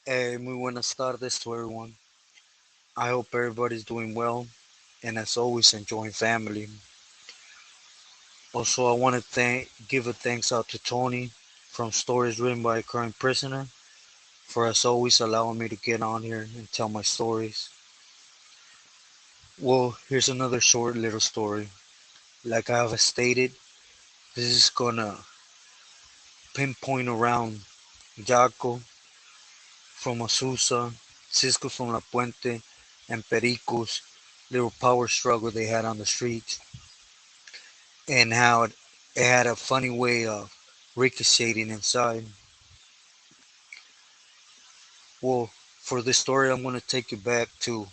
Muy buenas tardes to everyone. I hope everybody's doing well and as always enjoying family. Also, I want to give a thanks out to Tony from Stories Written by a Current Prisoner for as always allowing me to get on here and tell my stories. Well, here's another short little story. Like I have stated, this is gonna pinpoint around Jaco from Azusa, Cisco from La Puente, and Perico's little power struggle they had on the streets, and how it had a funny way of ricocheting inside. Well, for this story, I'm going to take you back to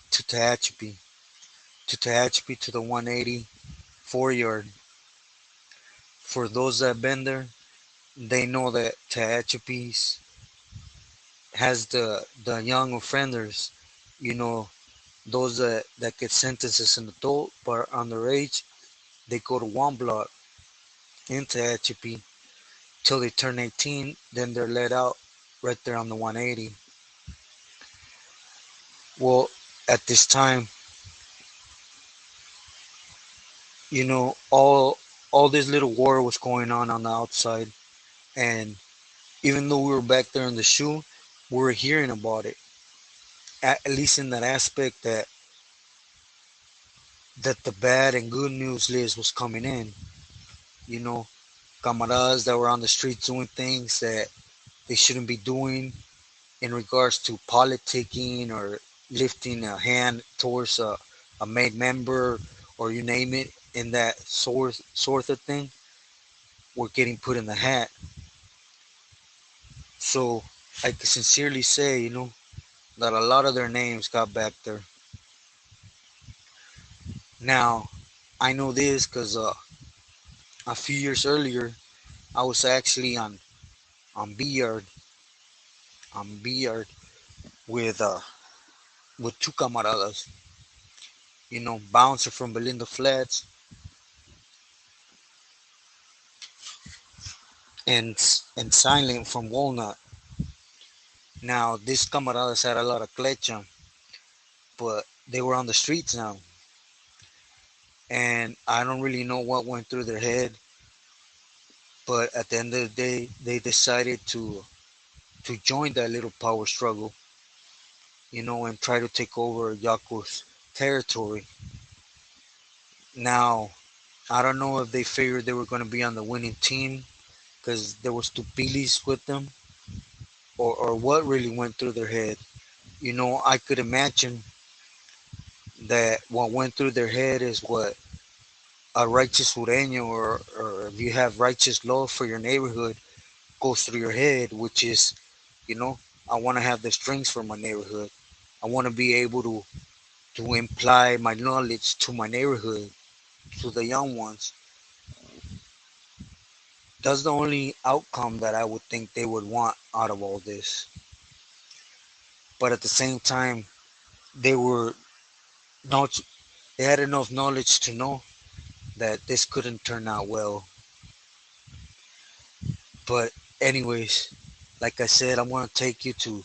Tehachapi, to the 180 4 yard. For those that have been there, they know that Tehachapi has the young offenders, you know, those that get sentences in adult but are underage, they go to one block in Tehachapi till they turn 18, then they're let out right there on the 180. Well, at this time, all this little war was going on the outside, and even though we were back there in the shoe, we were hearing about it. At least in that aspect that the bad and good news list was coming in. You know, camaradas that were on the streets doing things that they shouldn't be doing in regards to politicking or lifting a hand towards a made member or you name it in that sort of thing were getting put in the hat. So I can sincerely say, that a lot of their names got back there. Now, I know this because a few years earlier, I was actually on B yard, on B yard with two camaradas, bouncer from Belinda Flats and Silent from Walnut. Now, these camaradas had a lot of clecha, but they were on the streets now, and I don't really know what went through their head. But at the end of the day, they decided to join that little power struggle, and try to take over Jaco's territory. Now, I don't know if they figured they were going to be on the winning team because there was two Pilis with them, or what really went through their head. I could imagine that what went through their head is what a righteous sureño or if you have righteous love for your neighborhood goes through your head, which is, you know, I want to have the strings for my neighborhood. I want to be able to imply my knowledge to my neighborhood, to the young ones. That's the only outcome that I would think they would want out of all this. But at the same time, they were not, they had enough knowledge to know that this couldn't turn out well. But anyways, like I said, I'm gonna take you to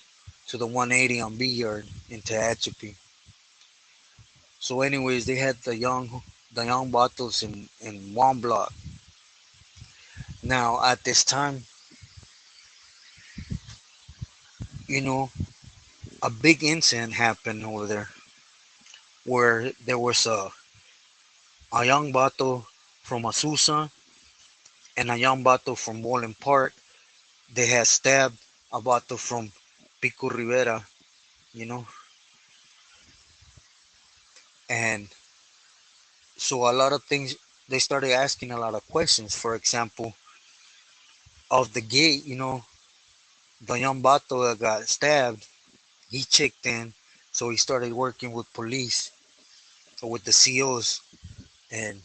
the 180 on B yard in Tehachapi. So anyways, they had the young bottles in one block. Now at this time, you know, a big incident happened over there where there was a young bottle from Azusa and a young bottle from Wallen Park. They had stabbed a bottle from Pico Rivera, you know, and so a lot of things they started asking a lot of questions. For example, of the gate, the young bato that got stabbed, he checked in, so he started working with police or with the COs, and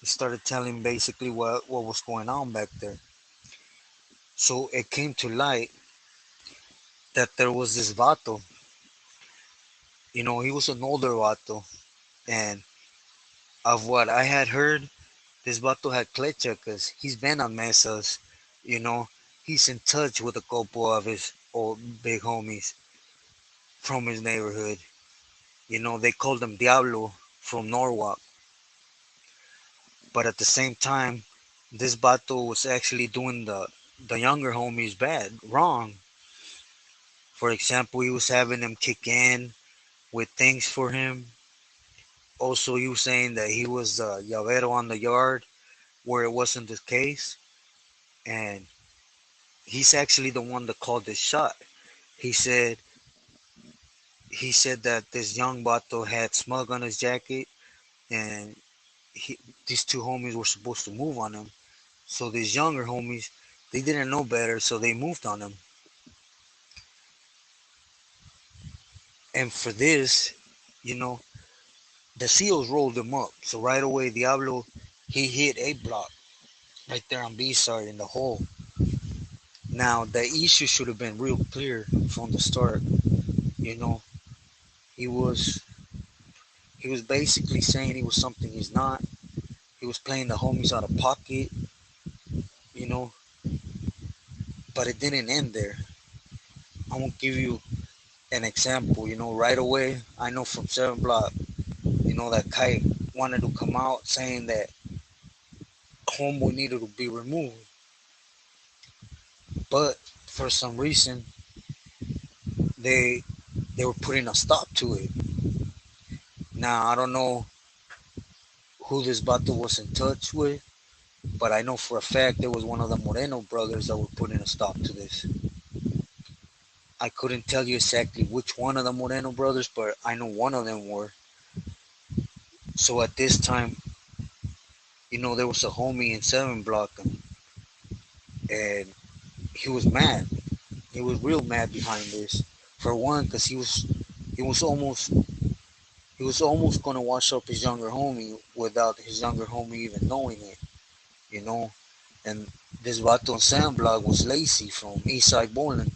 he started telling basically what was going on back there. So it came to light that there was this vato. He was an older vato, and of what I had heard, this vato had clecha because he's been on mesas. You know, he's in touch with a couple of or big homies from his neighborhood. They called him Diablo from Norwalk. But at the same time, this Bato was actually doing the younger homies bad, wrong. For example, he was having them kick in with things for him. Also, he was saying that he was the llavero on the yard, where it wasn't the case. And he's actually the one that called this shot. He said he said that this young Bato had smug on his jacket, and he, these two homies were supposed to move on him. So these younger homies, they didn't know better, so they moved on him. And for this, you know, the SEALs rolled him up. So right away, Diablo, he hit A block right there on B side in the hole. Now the issue should have been real clear from the start. You know, he was he was basically saying he was something he's not. He was playing the homies out of pocket. You know, but it didn't end there. I won't give you an example. Right away, I know from 7 Block. That kite wanted to come out saying that homeboy needed to be removed, but for some reason they they were putting a stop to it. Now I don't know who this Bato was in touch with, but I know for a fact there was one of the Moreno brothers that were putting a stop to this. I couldn't tell you exactly which one of the Moreno brothers, but I know one of them were. So at this time, there was a homie in 7 Block, and he was mad. He was real mad behind this. For one, because he was almost he was almost gonna wash up his younger homie without his younger homie even knowing it. You know, and this vato on 7 Block was Lacey from Eastside Bowling.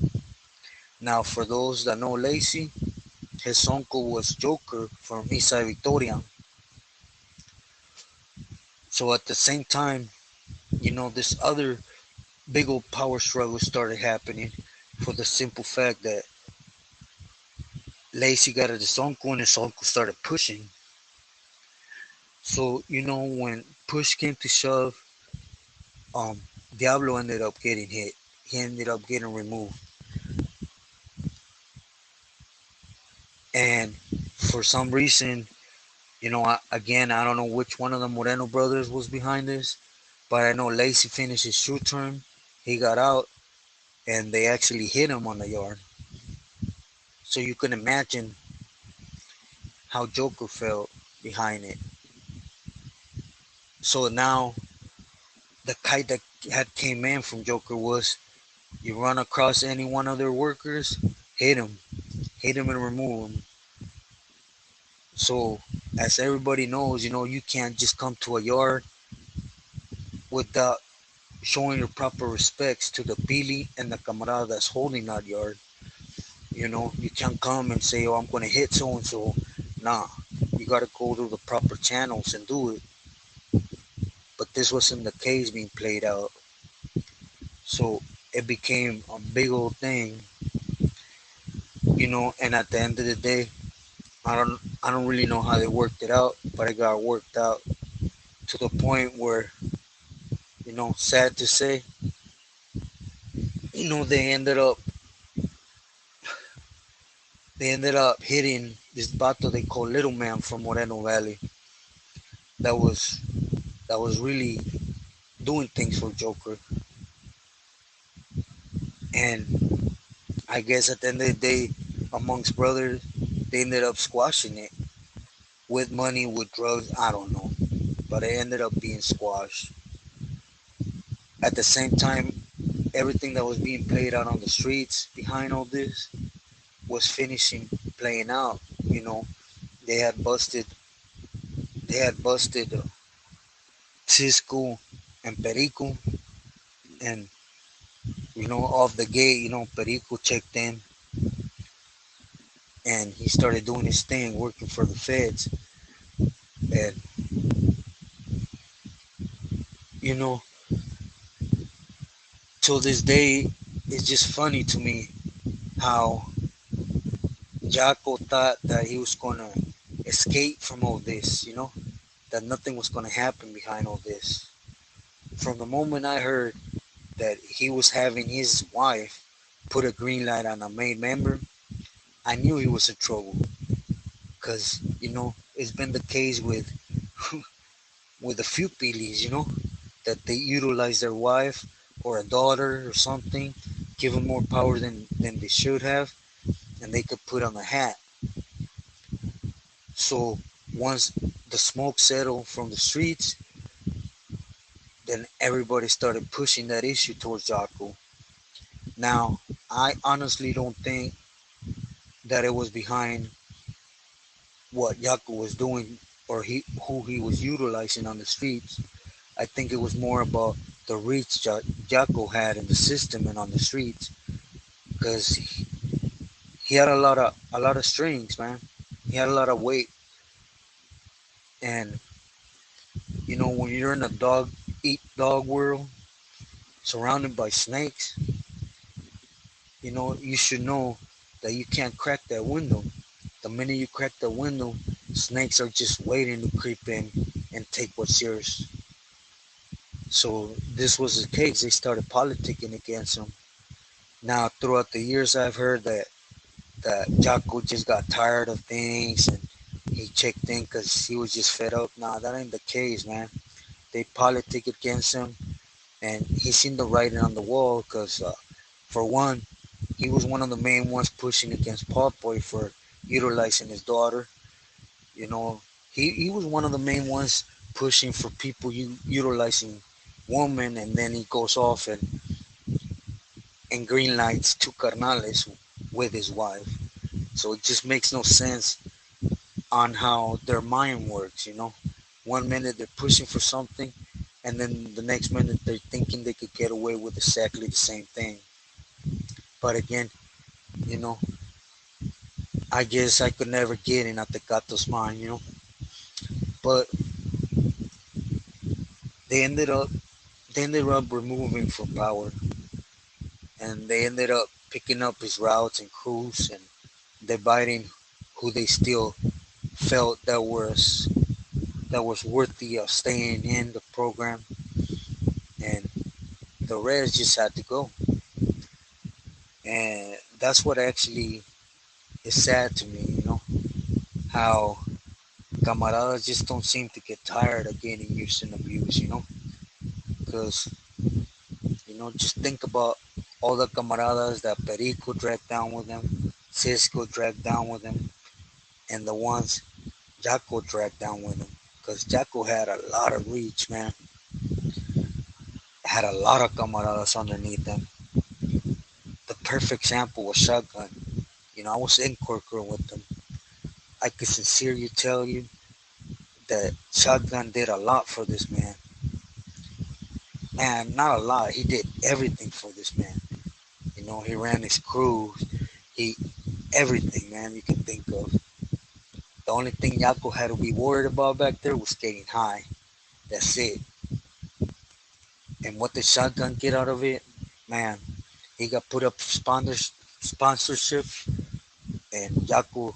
Now, for those that know Lacey, his uncle was Joker from Eastside Victoria. So at the same time, this other big old power struggle started happening for the simple fact that Lacey got at his uncle and his uncle started pushing. So, when push came to shove, Diablo ended up getting hit. He ended up getting removed. And for some reason, I don't know which one of the Moreno brothers was behind this, but I know Lacey finished his shoot term. He got out, and they actually hit him on the yard. So you can imagine how Joker felt behind it. So now the kite that had came in from Joker was, you run across any one of their workers, hit him and remove him. So as everybody knows, you can't just come to a yard without showing your proper respects to the Billy and the camarada that's holding that yard. You can't come and say, "Oh, I'm going to hit so and so." Nah, you got to go through the proper channels and do it. But this wasn't the case being played out. So it became a big old thing, and at the end of the day, I don't really know how they worked it out, but it got worked out to the point where, sad to say, they ended up hitting this bato they call Little Man from Moreno Valley. That was really doing things for Joker. And I guess at the end of the day, amongst brothers, they ended up squashing it with money, with drugs. I don't know, but it ended up being squashed. At the same time, everything that was being played out on the streets behind all this was finishing playing out. You know, they had busted Cisco and Perico, and off the gate, Perico checked in, and he started doing his thing, working for the feds. And you know, till this day, it's just funny to me. how Jaco thought that he was gonna escape from all this, that nothing was gonna happen behind all this. From the moment I heard that he was having his wife put a green light on a main member, I knew he was in trouble. Cause it's been the case with with a few pilis, that they utilize their wife or a daughter or something, give them more power than they should have, and they could put on a hat. So once the smoke settled from the streets, then everybody started pushing that issue towards Jaco. Now, I honestly don't think that it was behind what Jaco was doing or who he was utilizing on the streets. I think it was more about the reach Jaco had in the system and on the streets, because he had a lot of strings, man. He had a lot of weight, and when you're in a dog eat dog world, surrounded by snakes, you should know that you can't crack that window. The minute you crack the window, snakes are just waiting to creep in and take what's yours. So this was the case. They started politicking against him. Now, throughout the years, I've heard that Jaco just got tired of things and he checked in because he was just fed up. Nah, that ain't the case, man. They politic against him, and he seen the writing on the wall because, for one, he was one of the main ones pushing against Pop Boy for utilizing his daughter. You know, he was one of the main ones pushing for people utilizing women, and then he goes off and green lights two carnales with his wife. So it just makes no sense on how their mind works. One minute they're pushing for something, and then the next minute they're thinking they could get away with exactly the same thing. But again, you know, I guess I could never get in Atecato's mind. But they ended up they ended up removing from power, and they ended up picking up his routes and crews and dividing who they still felt that was worthy of staying in the program, and the rest just had to go. And that's what actually is sad to me, how camaradas just don't seem to get tired of getting used and abused. Because, just think about all the camaradas that Perico dragged down with him, Cisco dragged down with him, and the ones Jaco dragged down with him. Because Jaco had a lot of reach, man. Had a lot of camaradas underneath him. The perfect example was Shotgun. I was in Corcoran with them. I can sincerely tell you that Shotgun did a lot for this man. Man, not a lot. He did everything for this man. He ran his crews. He everything, man, you can think of. The only thing Yako had to be worried about back there was getting high. That's it. And what did Shotgun get out of it? Man, he got put up sponsorship, and Yako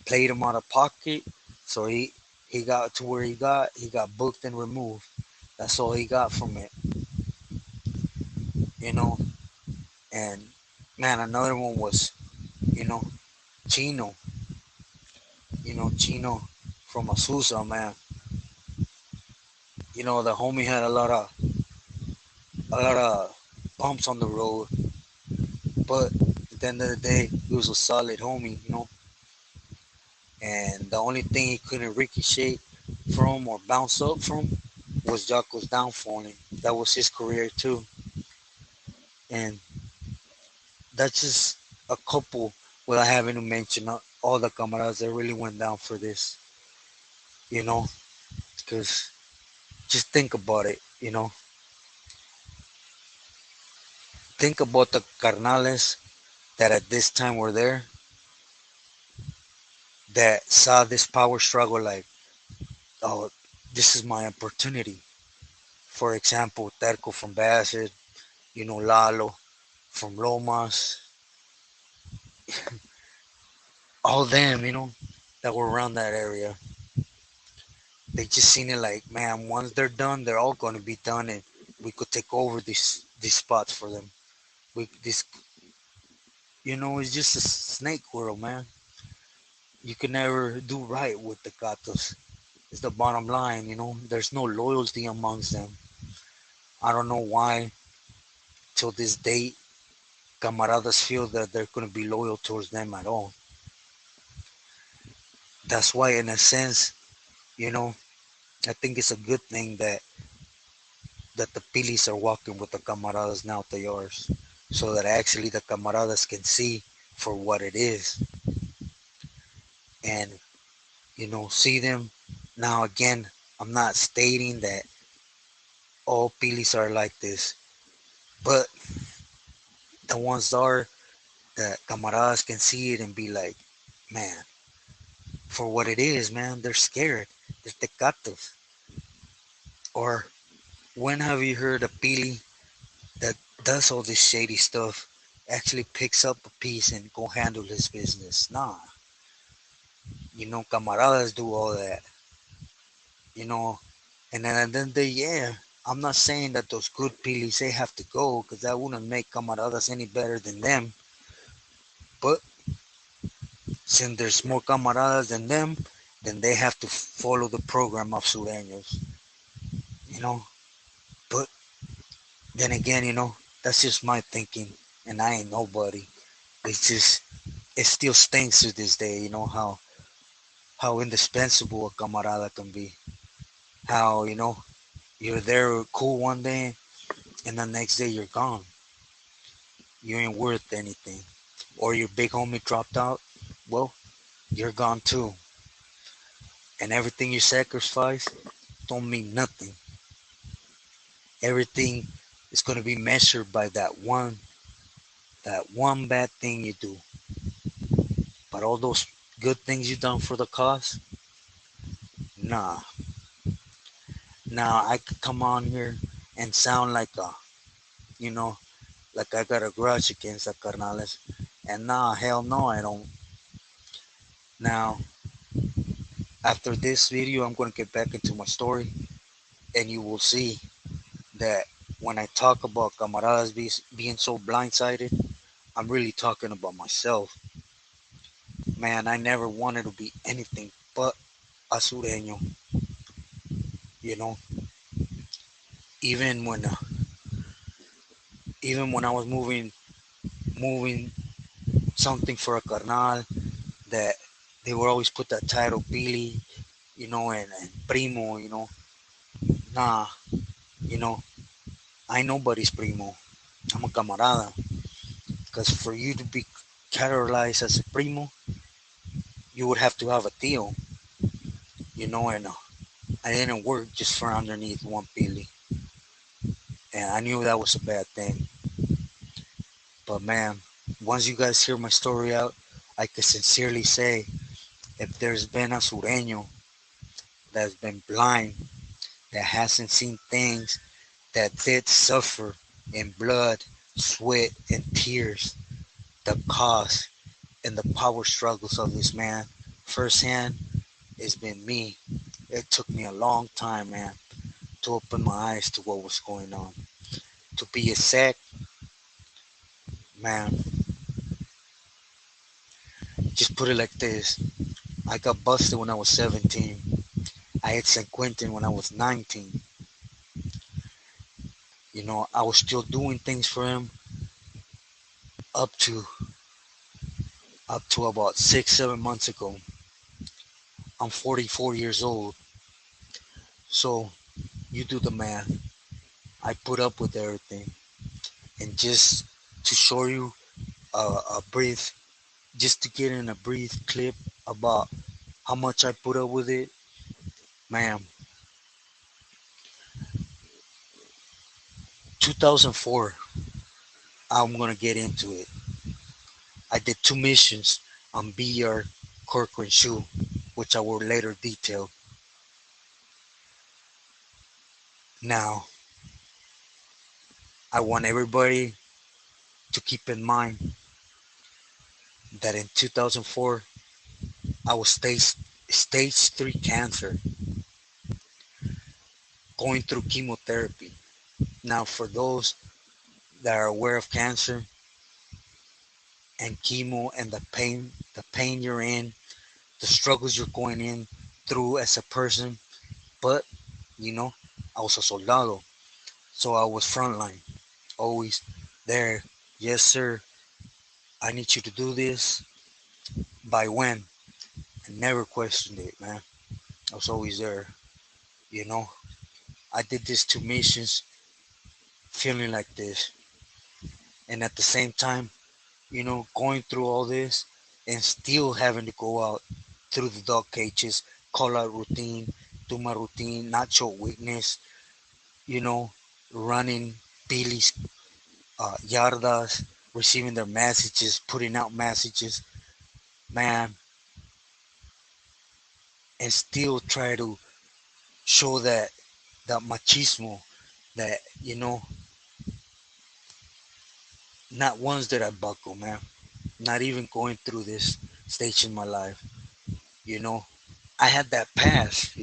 played him out of pocket. So he got to where he got. He got booked and removed. That's all he got from it. You know, and man, another one was, you know, Chino. Chino from Azusa, man. The homie had a lot of bumps on the road, but at the end of the day, he was a solid homie. And the only thing he couldn't ricochet from or bounce up from was Jaco's downfall. And that was his career too. And that's just a couple without having to mention all the camaradas that really went down for this. You know, because just think about it. Think about the carnales that at this time were there, that saw this power struggle like, oh, this is my opportunity. For example, Terco from Bassett, Lalo from Lomas, all them, that were around that area, they just seen it like, man, once they're done, they're all going to be done, and we could take over these spots for them. This, it's just a snake world, man. You can never do right with the gatos. It's the bottom line, There's no loyalty amongst them. I don't know why, till this date, camaradas feel that they're going to be loyal towards them at all. That's why, in a sense, you know, I think it's a good thing that the pilis are walking with the camaradas now at the yards, so that actually the camaradas can see for what it is, and see them. Now again, I'm not stating that all pilis are like this, but the ones are that camaradas can see it and be like, man, for what it is, man, they're scared. They're tecatos. Or when have you heard a pili that does all this shady stuff actually picks up a piece and go handle his business? Nah, camaradas do all that, you know, and then yeah, I'm not saying that those good pilis, they have to go, because that wouldn't make camaradas any better than them. But since there's more camaradas than them, then they have to follow the program of sureños, you know. But then again, that's just my thinking, and I ain't nobody. It's just, it still stings to this day, how indispensable a camarada can be. How, you're there cool one day, and the next day you're gone. You ain't worth anything. Or your big homie dropped out, well, you're gone too. And everything you sacrifice don't mean nothing. Everything is gonna be measured by that one bad thing you do. But all those good things you done for the cause, nah. Now I could come on here and sound you know, like I got a grudge against the carnales. And nah, hell no, I don't. Now, after this video, I'm gonna get back into my story, and you will see that when I talk about camaradas being so blindsided, I'm really talking about myself. Man, I never wanted to be anything but a sureño. You know, even when uh, even when I was moving something for a carnal, that they would always put that title Billy, and primo. Nah, you know, I ain't nobody's primo. I'm a camarada. Because for you to be categorized as a primo, you would have to have a tío, and I didn't work just for underneath one Billy. And I knew that was a bad thing. But man, once you guys hear my story out, I can sincerely say, if there's been a sureño that's been blind, that hasn't seen things, that did suffer in blood, sweat, and tears, the cost and the power struggles of this man firsthand, it's been me. It took me a long time, man, to open my eyes to what was going on. To be exact, man, just put it like this. I got busted when I was 17. I had San Quentin when I was 19. I was still doing things for him up to about 6, 7 months ago. I'm 44 years old, so you do the math. I put up with everything, and just to show you a brief, just to get in a brief clip about how much I put up with it, man. 2004, I'm gonna get into it. I did 2 missions on BR Corcoran Shoe, which I will later detail. Now, I want everybody to keep in mind that in 2004 I was stage 3 cancer, going through chemotherapy. Now, for those that are aware of cancer and chemo and the pain you're in, the struggles you're going in through as a person, but you know, I was a soldado, so I was frontline, always there. Yes, sir. I need you to do this. By when? I never questioned it, man. I was always there. You know, I did this 2 missions, feeling like this, and at the same time, going through all this and still having to go out through the dog cages, call out routine, do my routine, not show weakness, you know, running Billy's yardas, receiving their messages, putting out messages, man, and still try to show that machismo, that not once did I buckle, man. Not even going through this stage in my life, you know. I had that pass,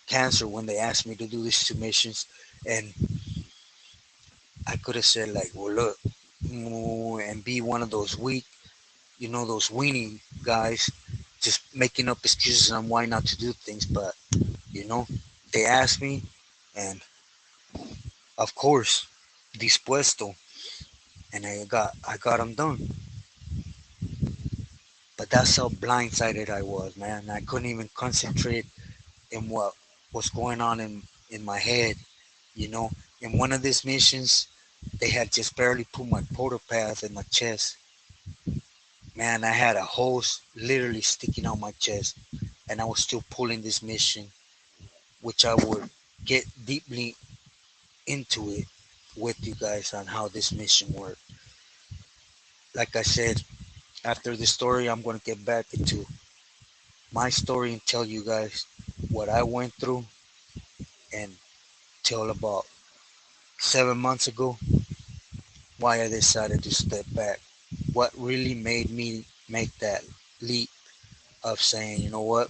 cancer, when they asked me to do these 2 missions, and I could have said like, well, look, and be one of those weak, those weenie guys, just making up excuses on why not to do things. But you know, they asked me, and of course, dispuesto, and I got them done. But that's how blindsided I was, man. I couldn't even concentrate in what was going on in my head. You know, in one of these missions, they had just barely put my portal path in my chest. Man, I had a hose literally sticking out my chest, and I was still pulling this mission, which I would get deeply into it with you guys on how this mission worked. Like I said, after this story, I'm going to get back into my story and tell you guys what I went through, and tell about 7 months ago why I decided to step back. What really made me make that leap of saying, you know what,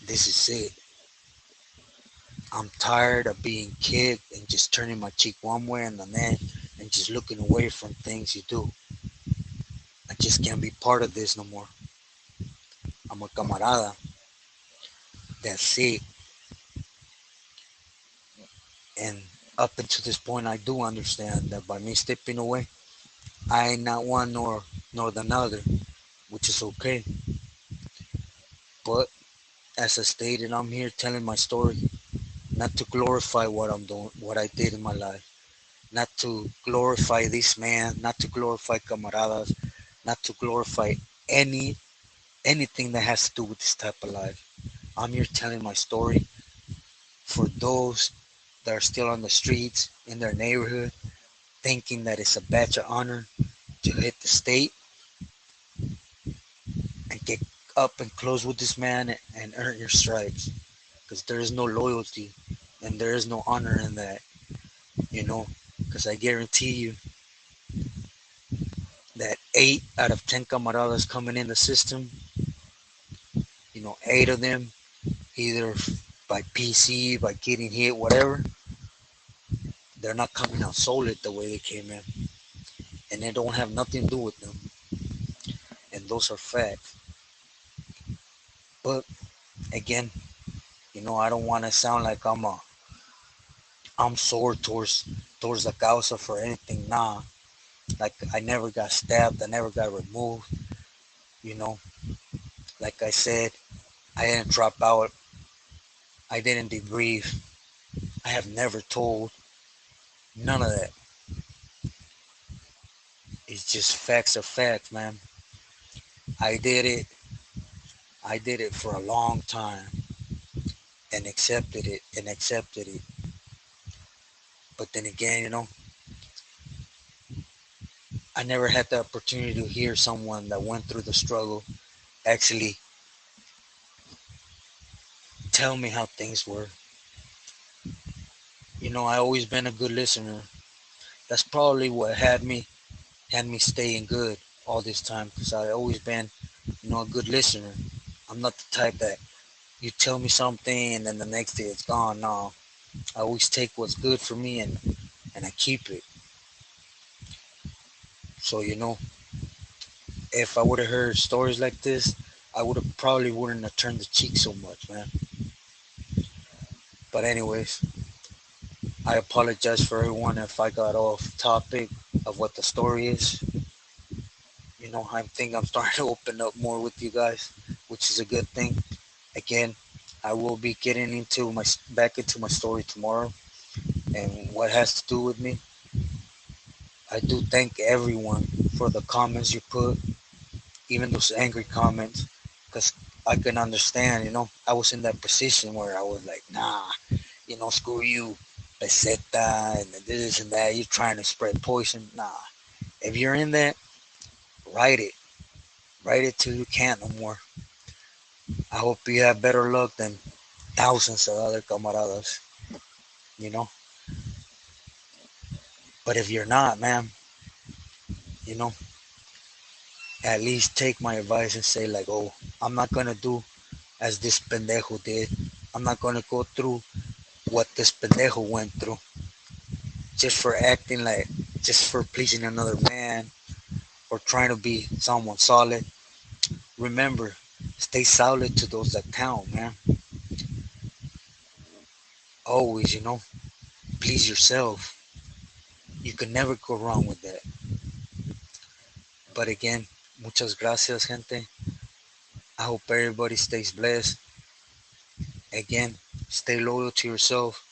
this is it. I'm tired of being kicked and just turning my cheek one way and the next and just looking away from things you do. I just can't be part of this no more. I'm a camarada. That's it. And up until this point, I do understand that by me stepping away, I ain't not one nor the other, which is okay. But as I stated, I'm here telling my story, not to glorify what I'm doing, what I did in my life, not to glorify this man, not to glorify camaradas, not to glorify any anything that has to do with this type of life. I'm here telling my story for those that are still on the streets in their neighborhood, thinking that it's a badge of honor to hit the state and get up and close with this man and earn your stripes. Because there is no loyalty and there is no honor in that, you know. Because I guarantee you that 8 out of 10 camaradas coming in the system, 8 of them, either by PC, by getting hit, whatever, they're not coming out solid the way they came in. And they don't have nothing to do with them. And those are facts. But again, I don't want to sound like I'm sore towards the causa for anything. Nah, like I never got stabbed, I never got removed. You know, like I said, I didn't drop out, I didn't debrief, I have never told, none of that. It's just facts are facts, man. I did it. I did it for a long time and accepted it. But then again, I never had the opportunity to hear someone that went through the struggle actually tell me how things were. I always been a good listener. That's probably what had me staying good. all this time because I always been, a good listener. I'm not the type that you tell me something and then the next day it's gone. No, I always take what's good for me and I keep it. So if I would have heard stories like this, I would have probably wouldn't have turned the cheek so much, man. But anyways, I apologize for everyone if I got off topic of what the story is. I think I'm starting to open up more with you guys, which is a good thing. Again, I will be getting into my back into my story tomorrow and what has to do with me. I do thank everyone for the comments you put, even those angry comments, because I can understand. I was in that position where I was like, nah, screw you, peseta, and this and that. You're trying to spread poison. Nah, if you're in that, write it. Write it till you can't no more. I hope you have better luck than thousands of other camaradas, you know. But if you're not, man, you know, at least take my advice and say like, oh, I'm not gonna do as this pendejo did. I'm not gonna go through what this pendejo went through just for acting like, just for pleasing another man or trying to be someone solid. Remember, stay solid to those that count, man. Always, please yourself. You can never go wrong with that. But again, muchas gracias, gente. I hope everybody stays blessed. Again, stay loyal to yourself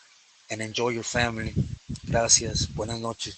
and enjoy your family. Gracias. Buenas noches.